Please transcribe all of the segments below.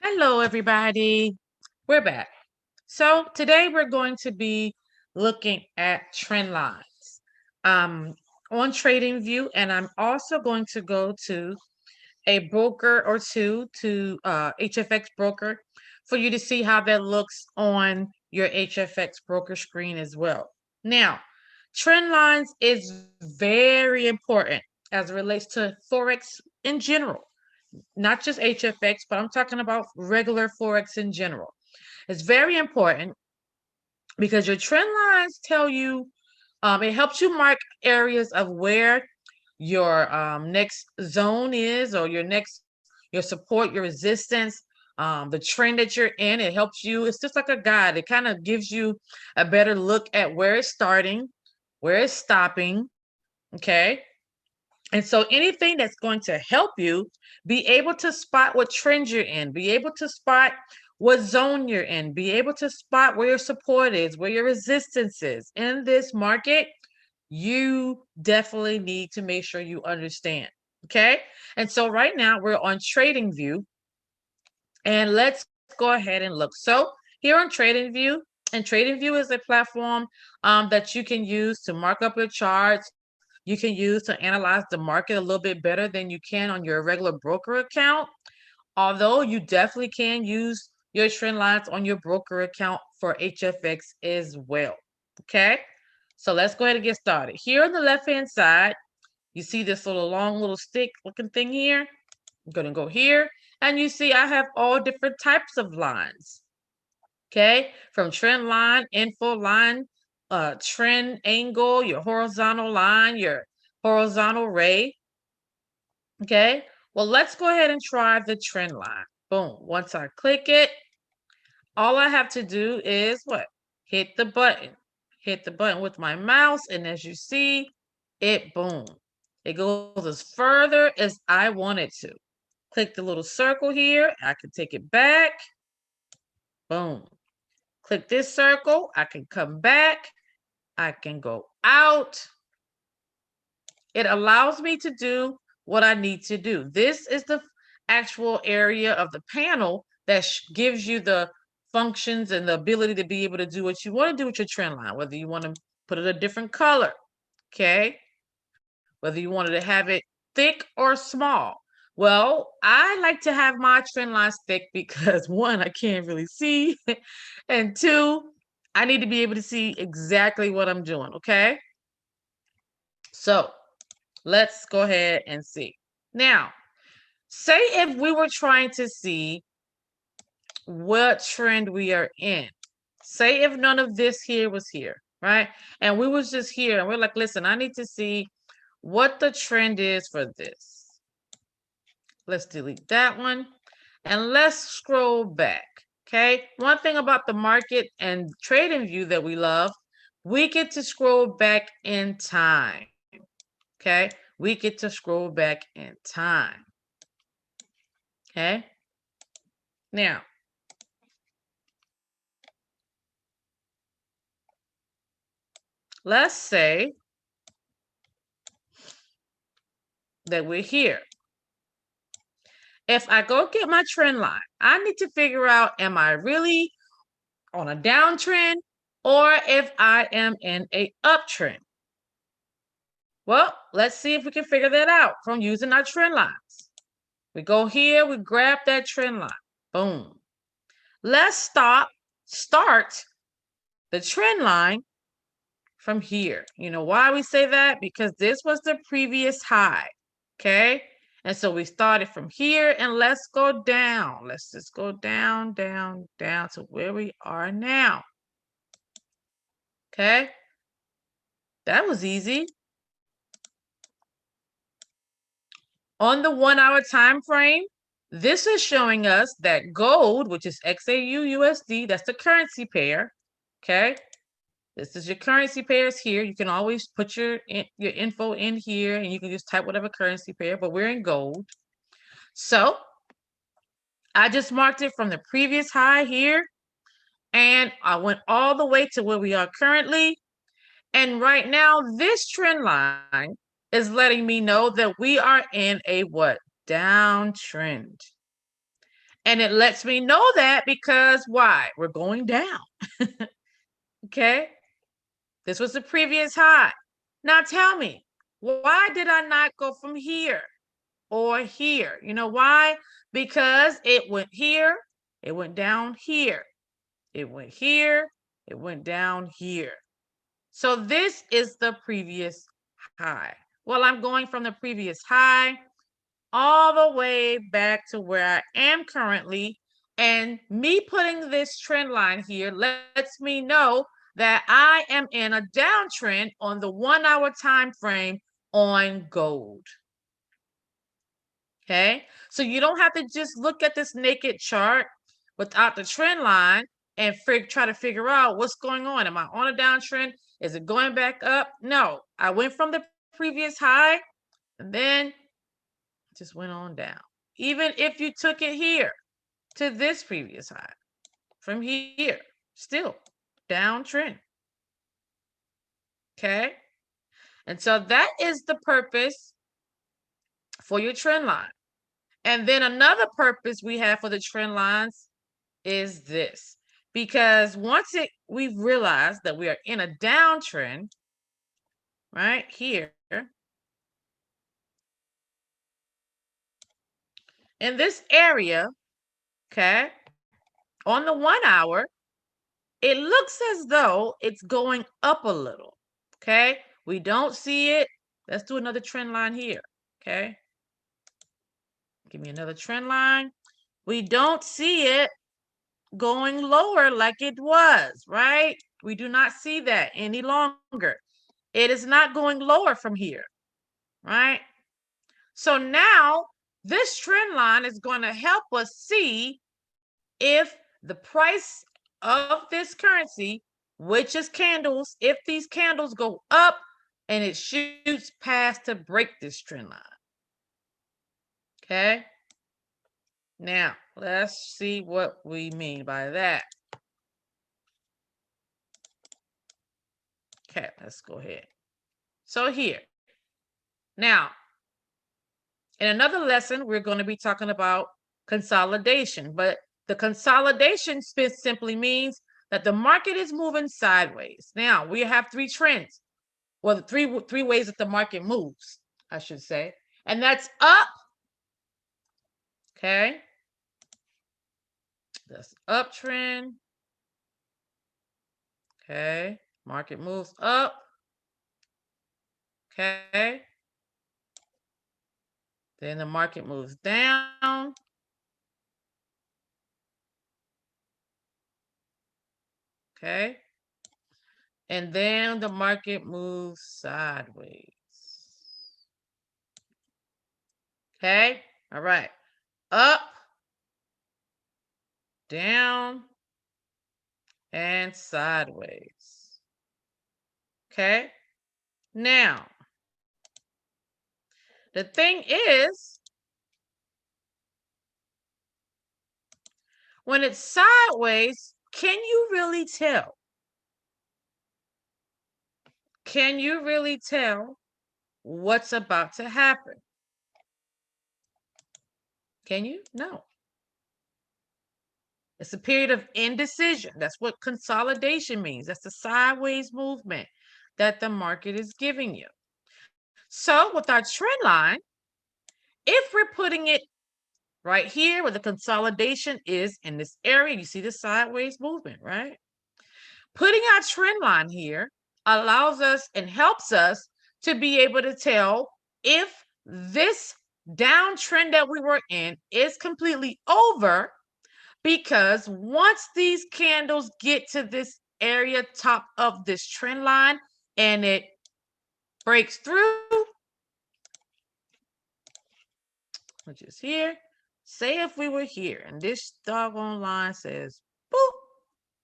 Hello, everybody. We're back. So today we're going to be looking at trend lines on TradingView, and I'm also going to go to a broker or two to HFX broker for you to see how that looks on your HFX broker screen as well. Now, trend lines is very important as it relates to Forex in general, not just HFX, but I'm talking about regular Forex in general. It's very important because your trend lines tell you, it helps you mark areas of where your next zone is, or your support, your resistance, the trend that you're in. It helps you. It's just like a guide. It kind of gives you a better look at where it's starting, where it's stopping. Okay. And so anything that's going to help you be able to spot what trend you're in, be able to spot what zone you're in, be able to spot where your support is, where your resistance is in this market, you definitely need to make sure you understand. Okay. And so right now we're on TradingView, and let's go ahead and look. So here on TradingView, and TradingView is a platform that you can use to mark up your charts. You can use to analyze the market a little bit better than you can on your regular broker account. Although you definitely can use your trend lines on your broker account for HFX as well. Okay, so let's go ahead and get started. Here on the left-hand side, you see this long little stick looking thing here. I'm going to go here, and you see I have all different types of lines. Okay, from trend line, info line, trend angle, your horizontal line, your horizontal ray. Okay, well, let's go ahead and try the trend line. Boom. Once I click it, all I have to do is what? Hit the button. Hit the button with my mouse, and as you see, boom. It goes as further as I want it to. Click the little circle here. I can take it back. Boom. Click this circle. I can come back. I can go out. It allows me to do what I need to do. This is the actual area of the panel that gives you the functions and the ability to be able to do what you want to do with your trend line, whether you want to put it a different color, okay? Whether you wanted to have it thick or small. Well, I like to have my trend lines thick because one, I can't really see, and two, I need to be able to see exactly what I'm doing, okay? So let's go ahead and see. Now, say if we were trying to see what trend we are in. Say if none of this here was here, right? And we was just here, and we're like, listen, I need to see what the trend is for this. Let's delete that one, and let's scroll back. Okay, one thing about the market and TradingView that we love, we get to scroll back in time. Okay, we get to scroll back in time. Okay, now let's say that we're here. If I go get my trend line, I need to figure out, am I really on a downtrend or if I am in a uptrend? Well, let's see if we can figure that out from using our trend lines. We go here, we grab that trend line. Boom. Let's start the trend line from here. You know why we say that? Because this was the previous high. Okay. And so we started from here, and let's go down. Let's just go down, down, down to where we are now. Okay. That was easy. On the 1 hour time frame, this is showing us that gold, which is XAU USD, that's the currency pair. Okay. This is your currency pairs here. You can always put your info in here, and you can just type whatever currency pair, but we're in gold. So I just marked it from the previous high here, and I went all the way to where we are currently. And right now, this trend line is letting me know that we are in a what? Downtrend. And it lets me know that because why? We're going down. Okay. This was the previous high. Now tell me, why did I not go from here or here? You know why? Because it went here, it went down here, it went here, it went down here. So this is the previous high. Well, I'm going from the previous high all the way back to where I am currently. And me putting this trend line here lets me know that I am in a downtrend on the 1 hour time frame on gold. Okay, so you don't have to just look at this naked chart without the trend line and try to figure out what's going on. Am I on a downtrend? Is it going back up? No, I went from the previous high and then just went on down. Even if you took it here to this previous high, from here, still downtrend. Okay, and so that is the purpose for your trend line. And then another purpose we have for the trend lines is this, because once we've realized that we are in a downtrend right here in this area, okay, on the 1 hour, it looks as though it's going up a little. Okay, we don't see it. Let's do another trend line here. Okay, give me another trend line. We don't see it going lower like it was, right? We do not see that any longer. It is not going lower from here, right? So now this trend line is going to help us see if the price of this currency, which is candles, if these candles go up and it shoots past to break this trend line. Okay. Now, let's see what we mean by that. Okay, let's go ahead. So here. Now, in another lesson, we're going to be talking about consolidation, but the consolidation simply means that the market is moving sideways. Now, we have three trends. Well, three ways that the market moves, I should say. And that's up. Okay. That's uptrend. Okay. Market moves up. Okay. Then the market moves down. Okay. And then the market moves sideways. Okay. All right. Up, down, and sideways. Okay. Now, the thing is, when it's sideways, can you really tell? Can you really tell what's about to happen? Can you? No. It's a period of indecision. That's what consolidation means. That's the sideways movement that the market is giving you. So with our trend line, if we're putting it right here where the consolidation is in this area, you see the sideways movement, right? Putting our trend line here allows us and helps us to be able to tell if this downtrend that we were in is completely over, because once these candles get to this area top of this trend line and it breaks through, which is here, say if we were here and this doggone line says boop,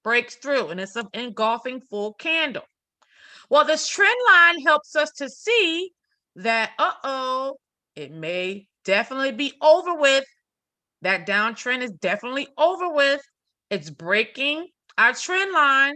breaks through and it's an engulfing full candle. Well, this trend line helps us to see that, it may definitely be over with. That downtrend is definitely over with. It's breaking our trend line,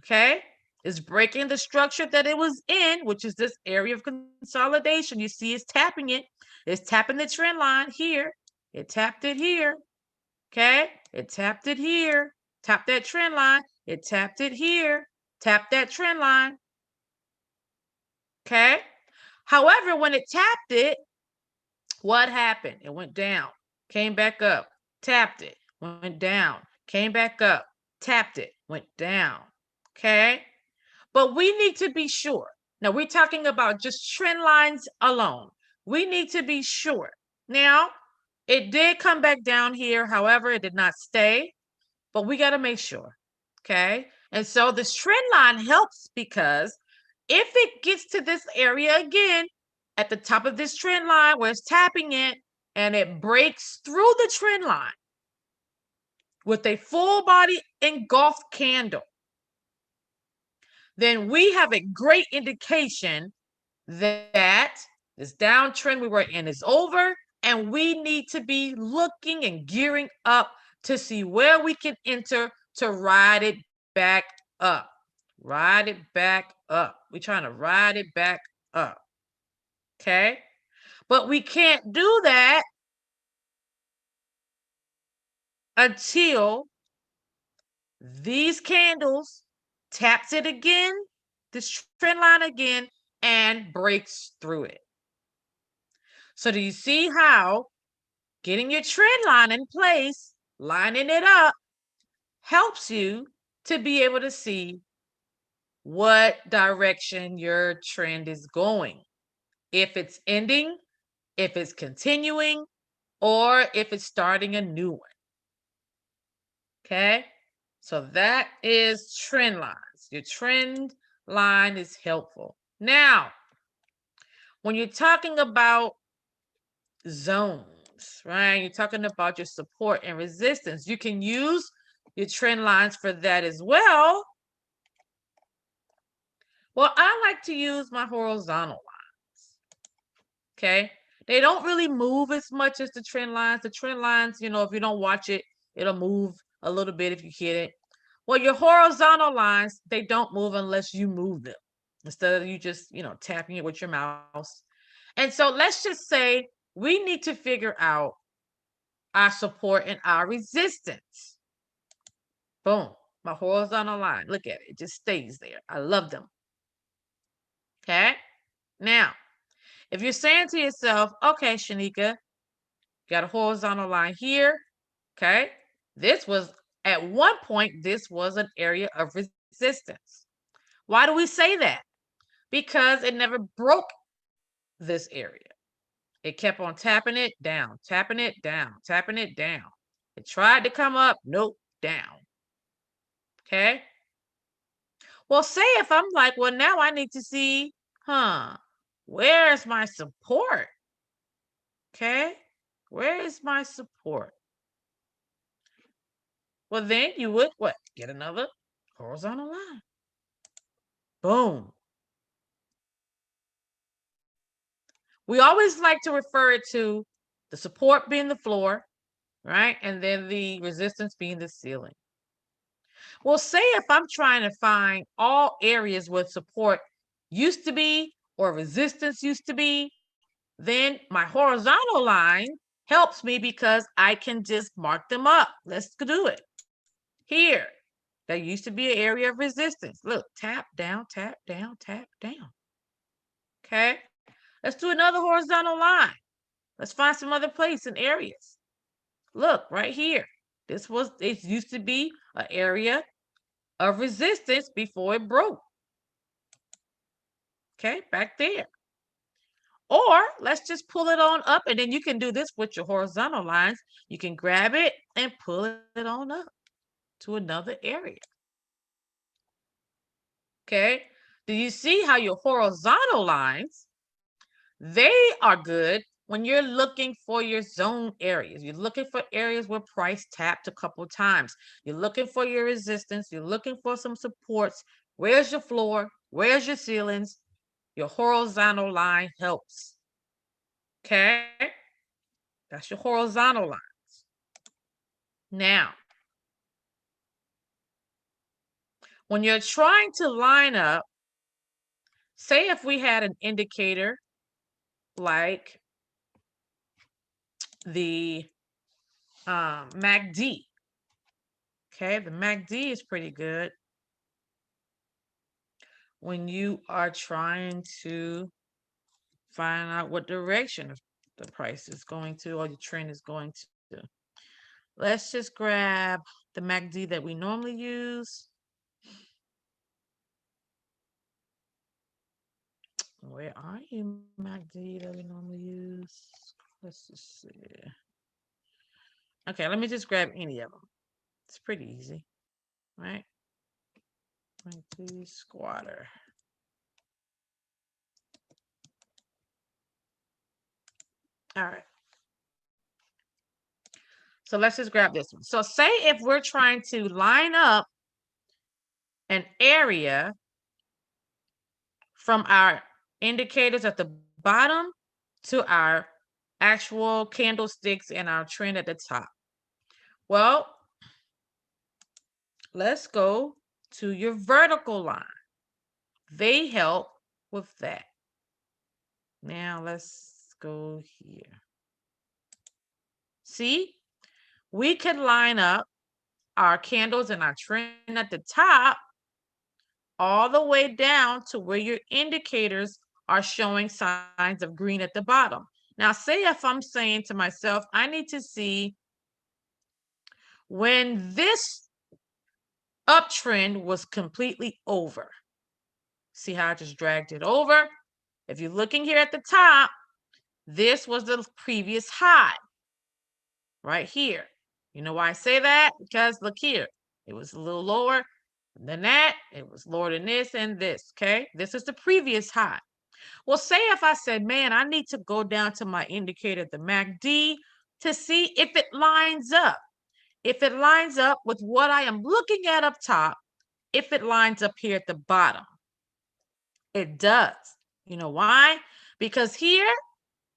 okay? It's breaking the structure that it was in, which is this area of consolidation. You see it's tapping it. It's tapping the trend line here. It tapped it here. Okay, it tapped it here. Tap that trend line. It tapped it here. Tap that trend line. Okay. However, when it tapped it, what happened? It went down, came back up, tapped it, went down, came back up, tapped it, went down. Okay. But we need to be sure. Now, we're talking about just trend lines alone. We need to be sure. Now, it did come back down here. However, it did not stay, but we got to make sure. Okay. And so this trend line helps because if it gets to this area again at the top of this trend line where it's tapping it and it breaks through the trend line with a full body engulfed candle, then we have a great indication that this downtrend we were in is over, and we need to be looking and gearing up to see where we can enter to ride it back up. Ride it back up. We're trying to ride it back up. Okay? But we can't do that until these candles taps it again, this trend line again, and breaks through it. So do you see how getting your trend line in place, lining it up, helps you to be able to see what direction your trend is going? If it's ending, if it's continuing, or if it's starting a new one. Okay? So that is trend lines. Your trend line is helpful. Now, when you're talking about zones, right? You're talking about your support and resistance. You can use your trend lines for that as well. Well, I like to use my horizontal lines. Okay? They don't really move as much as the trend lines. The trend lines, if you don't watch it, it'll move a little bit if you hit it. Well, your horizontal lines, they don't move unless you move them. Instead of you just, tapping it with your mouse. And so let's just say we need to figure out our support and our resistance. Boom. My horizontal line. Look at it. It just stays there. I love them. Okay. Now, if you're saying to yourself, okay, Shanika, got a horizontal line here. Okay. At one point, this was an area of resistance. Why do we say that? Because it never broke this area. It kept on tapping it down, tapping it down, tapping it down. It tried to come up, nope, down. Okay. Well, say if I'm like, well, now I need to see, where's my support? Okay. Where is my support? Well, then you would what? Get another horizontal line. Boom. We always like to refer it to the support being the floor, right? And then the resistance being the ceiling. Well, say if I'm trying to find all areas where support used to be or resistance used to be, then my horizontal line helps me because I can just mark them up. Let's do it. Here, there used to be an area of resistance. Look, tap down, tap down, tap down. Okay, let's do another horizontal line. Let's find some other place and areas. Look, right here. It used to be an area of resistance before it broke. Okay, back there. Or let's just pull it on up, and then you can do this with your horizontal lines. You can grab it and pull it on up to another area. Okay, do you see how your horizontal lines, they are good when you're looking for your zone areas. You're looking for areas where price tapped a couple times. You're looking for your resistance. You're looking for some supports. Where's your floor? Where's your ceilings? Your horizontal line helps. Okay, that's your horizontal lines. Now, when you're trying to line up, say if we had an indicator like the MACD. Okay, the MACD is pretty good when you are trying to find out what direction the price is going to or the trend is going to. Let's just grab the MACD that we normally use. Where are you, MACD that we normally use? Let's just see. Okay, let me just grab any of them. It's pretty easy, right? MACD squatter. All right. So let's just grab this one. So say if we're trying to line up an area from our indicators at the bottom to our actual candlesticks and our trend at the top. Well, let's go to your vertical line. They help with that. Now let's go here. See, we can line up our candles and our trend at the top all the way down to where your indicators are showing signs of green at the bottom. Now, say if I'm saying to myself, I need to see when this uptrend was completely over. See how I just dragged it over? If you're looking here at the top, this was the previous high right here. You know why I say that? Because look here, it was a little lower than that. It was lower than this and this, okay? This is the previous high. Well, say if I said, man, I need to go down to my indicator, the MACD, to see if it lines up. If it lines up with what I am looking at up top, if it lines up here at the bottom. It does. You know why? Because here,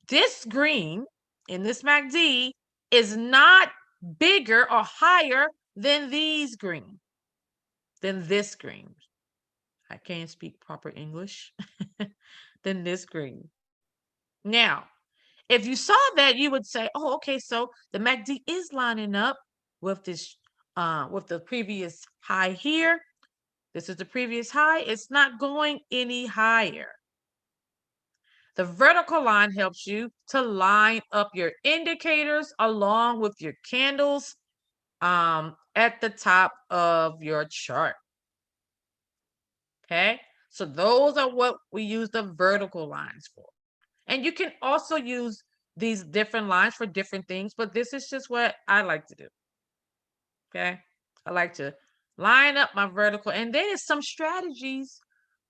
this green in this MACD is not bigger or higher than these green, than this green. I can't speak proper English. Than this green. Now, if you saw that, you would say, oh, okay, so the MACD is lining up with this, with the previous high here. This is the previous high. It's not going any higher. The vertical line helps you to line up your indicators along with your candles at the top of your chart. Okay, so those are what we use the vertical lines for. And you can also use these different lines for different things, but this is just what I like to do. Okay, I like to line up my vertical, and then there's some strategies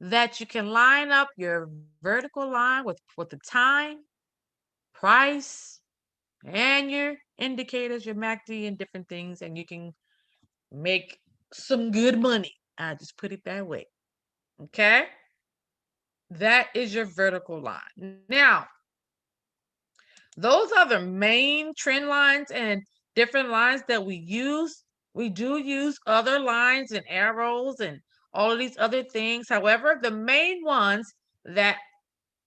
that you can line up your vertical line with the time, price, and your indicators, your MACD, and different things, and you can make some good money. I just put it that way. Okay, that is your vertical line. Now, those are the main trend lines and different lines that we use. We do use other lines and arrows and all of these other things. However, the main ones that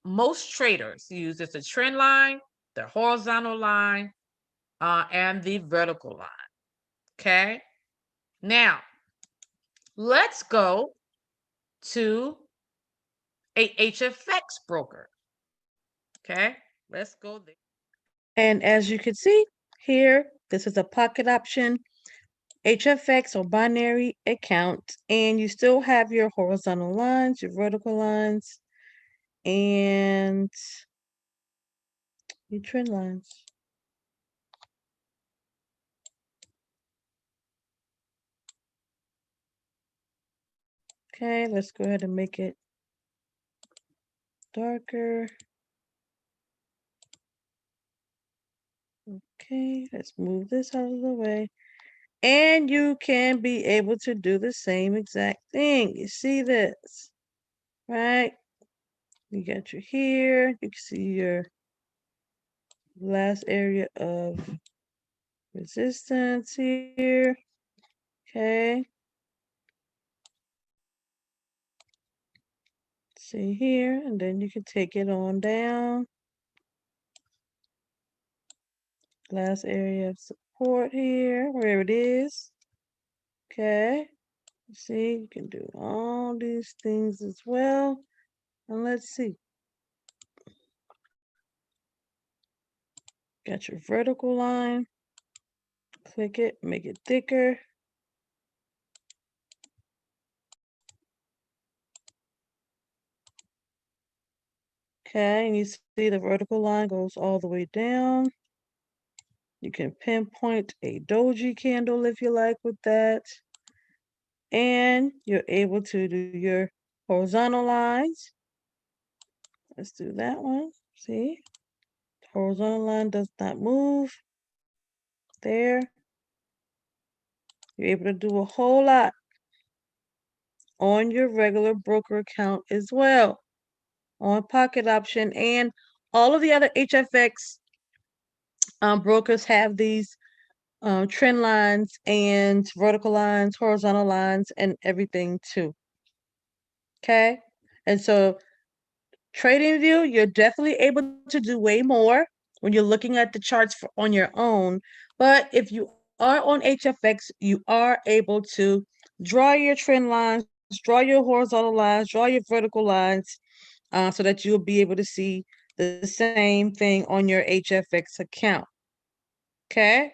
most traders use is the trend line, the horizontal line, and the vertical line. Okay. Now, let's go to a HFX broker. Okay. Let's go there. And as you can see here, this is a pocket option, HFX or binary account, and you still have your horizontal lines, your vertical lines, and your trend lines. Okay, let's go ahead and make it darker. Okay, let's move this out of the way. And you can be able to do the same exact thing. You see this, right? You got your here. You can see your last area of resistance here. Okay. See here, and then you can take it on down. last area of support here, where it is. Okay. See, you can do all these things as well. And let's see. Got your vertical line. Click it, make it thicker. Okay, and you see the vertical line goes all the way down. You can pinpoint a doji candle if you like with that. And you're able to do your horizontal lines. Let's do that one. See? The horizontal line does not move. There. You're able to do a whole lot on your regular broker account as well. On Pocket Option and all of the other HFX brokers have these trend lines and vertical lines, horizontal lines, and everything too. Okay. And so TradingView, you're definitely able to do way more when you're looking at the charts on your own. But if you are on HFX, you are able to draw your trend lines, draw your horizontal lines, draw your vertical lines, so that you'll be able to see the same thing on your HFX account. Okay.